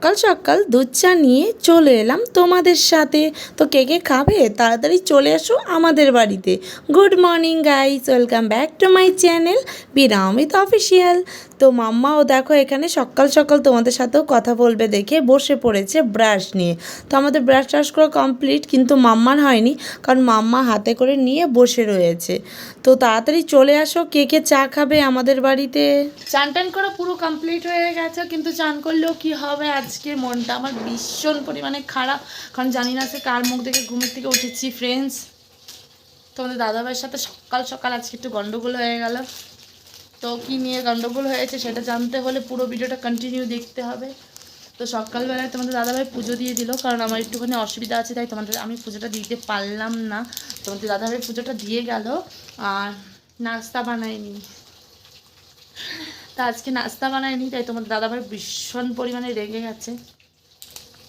সকাল সকাল দুধ চা নিয়ে চলে এলাম তোমাদের সাথে। তো কে কে খাবে তাড়াতাড়ি চলে আসো আমাদের বাড়িতে। Good morning guys, welcome back to my channel Biramit official. তো মাম্মাও দেখো এখানে সকাল সকাল তোমাদের সাথেও কথা বলবে দেখে বসে পড়েছে ব্রাশ নিয়ে। তো আমাদের ব্রাশ টাশ করা কমপ্লিট, কিন্তু মাম্মার হয়নি, কারণ মাম্মা হাতে করে নিয়ে বসে রয়েছে। তো তাড়াতাড়ি চলে আসো কে কে চা খাবে আমাদের বাড়িতে। চান টান করা পুরো কমপ্লিট হয়ে গেছে, কিন্তু চান করলেও কি হবে, আজকে মনটা আমার ভীষণ পরিমাণে খারাপ, কারণ জানি না সে কার মুখ দেখে ঘুমের থেকে উঠেছি। ফ্রেন্ডস, তোমাদের দাদাভাইয়ের সাথে সকাল সকাল আজকে একটু গন্ডগোল হয়ে গেল। তো কী নিয়ে গন্ডগোল হয়েছে সেটা জানতে হলে পুরো ভিডিওটা কন্টিনিউ দেখতে হবে। তো সকালবেলায় তোমাদের দাদাভাই পুজো দিয়ে দিল, কারণ আমার একটুখানি অসুবিধা আছে, তাই তোমাদের আমি পুজোটা দিতে পারলাম না। তোমাদের দাদাভাই পুজোটা দিয়ে গেল, আর নাস্তা বানায়নি। তা আজকে নাস্তা বানায়নি, তাই তোমাদের দাদাভাই ভীষণ পরিমাণে রেগে গেছে।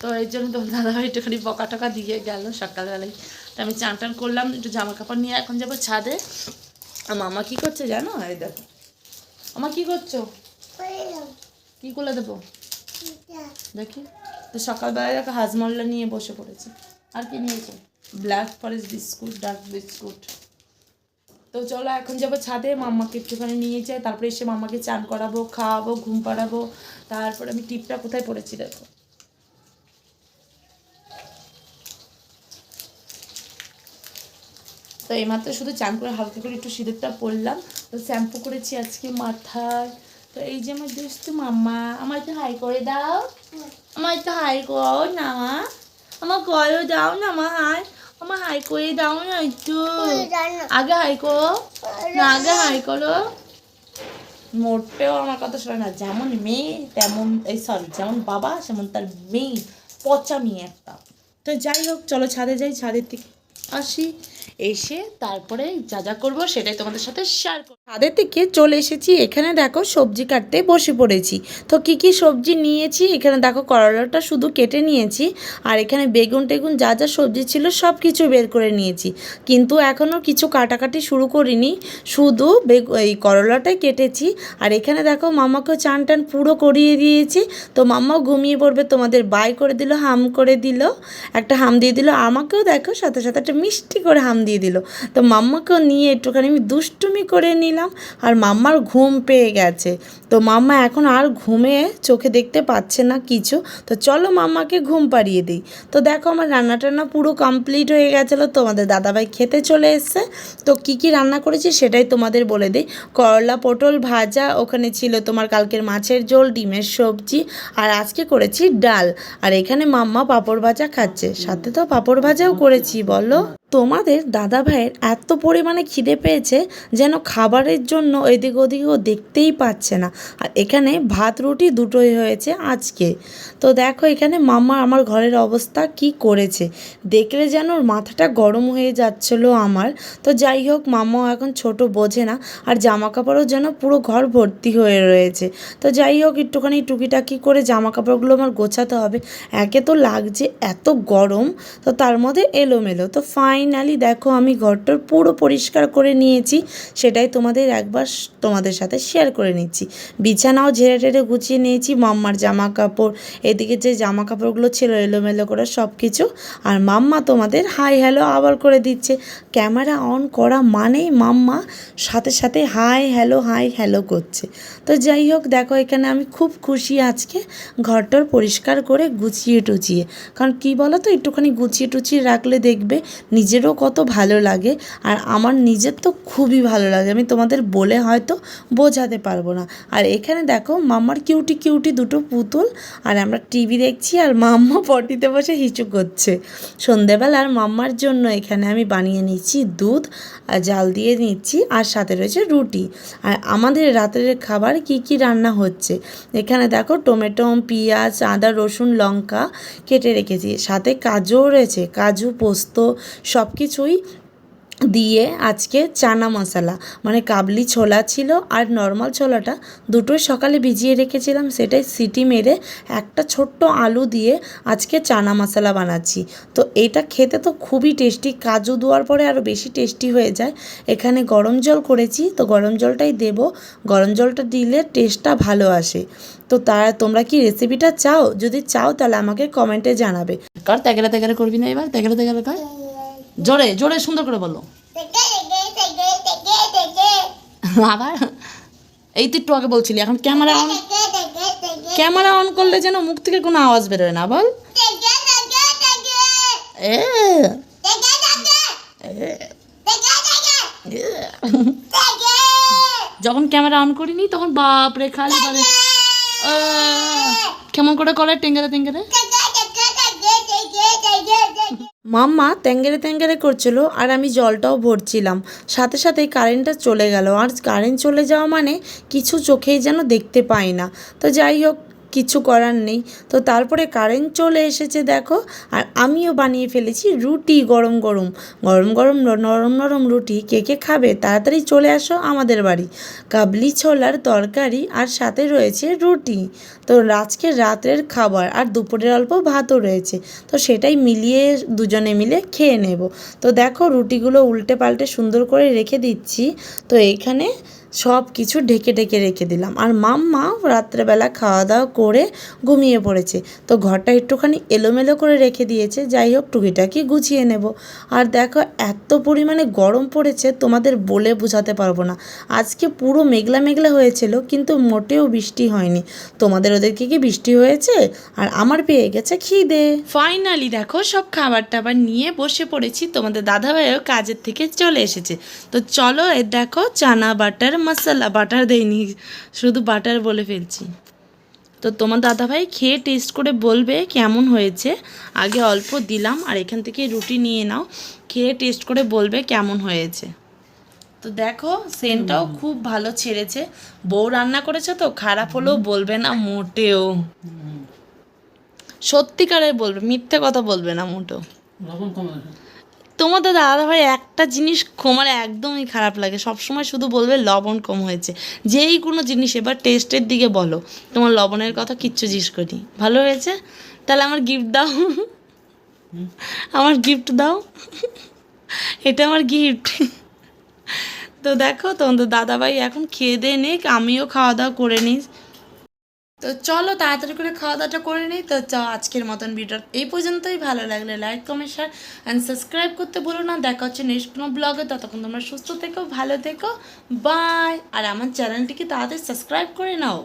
তো এর জন্য তোমার দাদাভাই একটুখানি বকা টকা দিয়ে গেল সকালবেলায়। তো আমি চান টান করলাম, একটু জামা কাপড় নিয়ে এখন যাবো ছাদে। আর মামা কী করছে জানো? এই দেখো আমার কী করছো, কী করে দেবো দেখি। তো সকালবেলায় দেখো হাজমল্লা নিয়ে বসে পড়েছে। আর কি নিয়েছে? Black forest biscuit, dark biscuit. তো চলো এখন যাবো ছাদে, মাম্মাকে একটুখানি নিয়ে যাই, তারপরে এসে মাম্মাকে চান করাবো, খাওয়াবো, ঘুম পাড়াবো। তারপরে আমি টিপটা কোথায় পড়েছি দেখো। তো এইমাত্র শুধু চান করে হালকা করে একটু সিঁদুরটা পরলাম। তো শ্যাম্পু করেছি আজকে মাথায়। তো এই যে আমার দুষ্টু মাম্মা, আমার একটু হাই করে দাও, আমার একটু হাই করো না, আমার গয়ও দাও না, আমার হাই, আমার হাই করে দাও না একটু। আগে হাই করো না, আগে হাই করো। মোটেও আমার কথা শোনে না, যেমন মেয়ে তেমন, এই সরি যেমন বাবা সেমন তার মেয়ে, পচা মেয়ে একটা। তো যাই হোক চলো ছাদে যাই, ছাদের থেকে আসি, এসে তারপরে যা যা করবো সেটাই তোমাদের সাথে শেয়ার করব। ছাদের থেকে চলে এসেছি, এখানে দেখো সবজি কাটতে বসে পড়েছি। তো কি কি সবজি নিয়েছি এখানে দেখো, করলাটা শুধু কেটে নিয়েছি, আর এখানে বেগুন টেগুন যা যা সবজি ছিল সব কিছু বের করে নিয়েছি, কিন্তু এখনও কিছু কাটাকাটি শুরু করিনি, শুধু এই করলাটাই কেটেছি। আর এখানে দেখো মাম্মাকেও চান টান পুরো করিয়ে দিয়েছি। তো মাম্মাও ঘুমিয়ে পড়বে, তোমাদের বাই করে দিল, হাম করে দিল, একটা হাম দিয়ে দিল। আমাকেও দেখো সাথে সাথে একটা মিষ্টি করে হাম দিয়ে দিল। তো মাম্মাকেও নিয়ে একটুখানি আমি দুষ্টুমি করে নিলাম, আর মাম্মার ঘুম পেয়ে গেছে। তো মাম্মা এখন আর ঘুমে চোখে দেখতে পাচ্ছে না কিছু। তো চলো মাম্মাকে ঘুম পাড়িয়ে দিই। তো দেখো আমার রান্না টান্না পুরো কমপ্লিট হয়ে গেছিলো, তোমাদের দাদাভাই খেতে চলে এসছে। তো কি কি রান্না করেছি সেটাই তোমাদের বলে দিই। করলা পটল ভাজা, ওখানে ছিল তোমার কালকের মাছের ঝোল, ডিমের সবজি, আর আজকে করেছি ডাল। আর এখানে মাম্মা পাঁপড় ভাজা খাচ্ছে, সাথে তো পাঁপড় ভাজাও করেছি। বলো, তোমাদের দাদা ভাইয়ের এত পরিমাণে খিদে পেয়েছে যেন খাবারের জন্য এদিক ওদিকেও দেখতেই পাচ্ছে না। আর এখানে ভাত রুটি দুটোই হয়েছে আজকে। তো দেখো এখানে মাম্মা আমার ঘরের অবস্থা কি করেছে, দেখলে যেন ওর মাথাটা গরম হয়ে যাচ্ছিলো আমার। তো যাই হোক মাম্মাও এখন ছোট বোঝে না, আর জামা কাপড়ও যেন পুরো ঘর ভর্তি হয়ে রয়েছে। তো যাই হোক একটুখানি টুকিটাকি করে জামা কাপড়গুলো আমার গোছাতে হবে, একে তো লাগছে এত গরম, তো তার মধ্যে এলোমেলো। তো ফাইনালি দেখো আমি ঘরটার পুরো পরিষ্কার করে নিয়েছি, সেটাই তোমাদের সাথে শেয়ার করে নিচ্ছি। বিছানাও ঝেড়ে টেড়ে গুছিয়ে নিয়েছি, মাম্মার জামা কাপড়, এদিকে যে জামা কাপড়গুলো ছিল এলোমেলো করে সব কিছু। আর মাম্মা তোমাদের হাই হ্যালো আবার করে দিচ্ছে, ক্যামেরা অন করা মানেই মাম্মা সাথে সাথে হাই হ্যালো করছে। তো যাই হোক দেখো এখানে আমি খুব খুশি আজকে ঘরটার পরিষ্কার করে গুছিয়ে টুচিয়ে, কারণ কী বলো তো, একটুখানি গুছিয়ে টুচিয়ে রাখলে দেখবে নিজেরও কত ভালো লাগে। আর আমার নিজের তো খুবই ভালো লাগে, আমি তোমাদের বলে হয়তো বোঝাতে পারবো না। আর এখানে দেখো মাম্মার কিউটি কিউটি দুটো পুতুল, আর আমরা টিভি দেখছি, আর মাম্মা পটিতে বসে হিচু করছে। সন্ধেবেলা আর মাম্মার জন্য এখানে আমি বানিয়ে নিচ্ছি দুধ, আর জাল দিয়ে নিচ্ছি, আর সাথে রয়েছে রুটি। আর আমাদের রাতের খাবার কি কি রান্না হচ্ছে এখানে দেখো, টমেটো, পেঁয়াজ, আদা, রসুন, লঙ্কা কেটে রেখেছি, সাথে কাজুও রয়েছে, কাজু, পোস্ত সব কিছুই দিয়ে আজকে চানা মশলা মানে কাবলি ছোলা ছিল আর নর্মাল ছোলাটা দুটোই সকালে ভিজিয়ে রেখেছিলাম, সেটাই সিটি মেরে একটা ছোট্ট আলু দিয়ে আজকে চানা মশলা বানাচ্ছি। তো এটা খেতে তো খুবই টেস্টি, কাজু দেওয়ার পরে আরও বেশি টেস্টি হয়ে যায়। এখানে গরম জল করেছি, তো গরম জলটাই দেব, গরম জলটা দিলে টেস্টটা ভালো আসে। তো তোমরা কি রেসিপিটা চাও? যদি চাও তাহলে আমাকে কমেন্টে জানাবে। কার তেগেরা তেগেরা করবি না এবার? তেগেরা তেগেরা কর, জোরে জোরে সুন্দর করে বলো। আবার এই তো একটু আগে বলছিলি, এখন ক্যামেরা অন করলে যেন মুখ থেকে কোনো আওয়াজ বেরোয় না, বল। এ যখন ক্যামেরা অন করিনি তখন বাপরে খালি বলে কেমন করে করে টেঙ্গেরে টেঙ্গেরে। মাম্মা ট্যাঙ্গেরে ট্যাঙ্গেরে করছিল আর আমি জলটাও ভরছিলাম, সাথে সাথেই কারেন্টটা চলে গেল। আর কারেন্ট চলে যাওয়া মানে কিছু চোখেই যেন দেখতে পাই না। তো যাই হোক, কিছু করার নেই। তো তারপরে কারেন্ট চলে এসেছে দেখো, আর আমিও বানিয়ে ফেলেছি রুটি, গরম গরম গরম গরম নরম নরম রুটি। কে কে খাবে তাড়াতাড়ি চলে আসো আমাদের বাড়ি। কাবলি ছোলার তরকারি আর সাথে রয়েছে রুটি। তো আজকে রাতের খাবার আর দুপুরের অল্প ভাতও রয়েছে, তো সেটাই মিলিয়ে দুজনে মিলে খেয়ে নেব। তো দেখো রুটিগুলো উল্টে পাল্টে সুন্দর করে রেখে দিচ্ছি। তো এইখানে সব কিছু ঢেকে ঢেকে রেখে দিলাম। আর মাম্মা রাত্রেবেলা খাওয়া দাওয়া করে ঘুমিয়ে পড়েছে, তো ঘরটা একটুখানি এলোমেলো করে রেখে দিয়েছে। যাই হোক, টুকিটাকি গুছিয়ে নেব। আর দেখো এত পরিমাণে গরম পড়েছে তোমাদের বলে বোঝাতে পারবো না। আজকে পুরো মেঘলা মেঘলা হয়েছিল, কিন্তু মোটেও বৃষ্টি হয়নি। তোমাদের ওদেরকে কি বৃষ্টি হয়েছে? আর আমার পেয়ে গেছে খিদে। ফাইনালি দেখো সব খাবার টাবার নিয়ে বসে পড়েছি, তোমাদের দাদাভাইও কাজের থেকে চলে এসেছে। তো চলো দেখো চানা বাটার মশলা, বাটার দেয়নি শুধু বাটার বলে ফেলছি। তো তোমার দাদাভাই খেয়ে টেস্ট করে বলবে কেমন হয়েছে। আগে অল্প দিলাম, আর এখান থেকে রুটি নিয়ে নাও, খেয়ে টেস্ট করে বলবে কেমন হয়েছে। তো দেখো সেন্টটাও খুব ভালো ছেড়েছে। বউ রান্না করেছে তো খারাপ হলেও বলবে না মোটেও, সত্যিকারের বলবে, মিথ্যে কথা বলবে না মোটেও। তোমাদের দাদাভাই একটা জিনিস আমার একদমই খারাপ লাগে, সবসময় শুধু বলবে লবণ কম হয়েছে। যেই কোনো জিনিস, এবার টেস্টের দিকে বলো, তোমার লবণের কথা কিচ্ছু জিজ্ঞেস করি, ভালো হয়েছে তাহলে আমার গিফট দাও, আমার গিফট দাও, এটা আমার গিফট। তো দেখো তোমাদের দাদাভাই এখন খেয়ে দিয়ে নিক, আমিও খাওয়া দাওয়া করে নিই। তো চলো তাড়াতাড়ি করে খাওয়া দাওয়াটা করে নিই। তো আজকের মতন ভিডিও এই পর্যন্তই। ভালো লাগলে like comment share and subscribe করতে বলো না। দেখা হচ্ছে নেক্সট কোনো ব্লগে, ততক্ষণ তোমরা সুস্থ থেকো, ভালো থেকো, বাই। আর আমার চ্যানেলটিকে তাড়াতাড়ি সাবস্ক্রাইব করে নাও।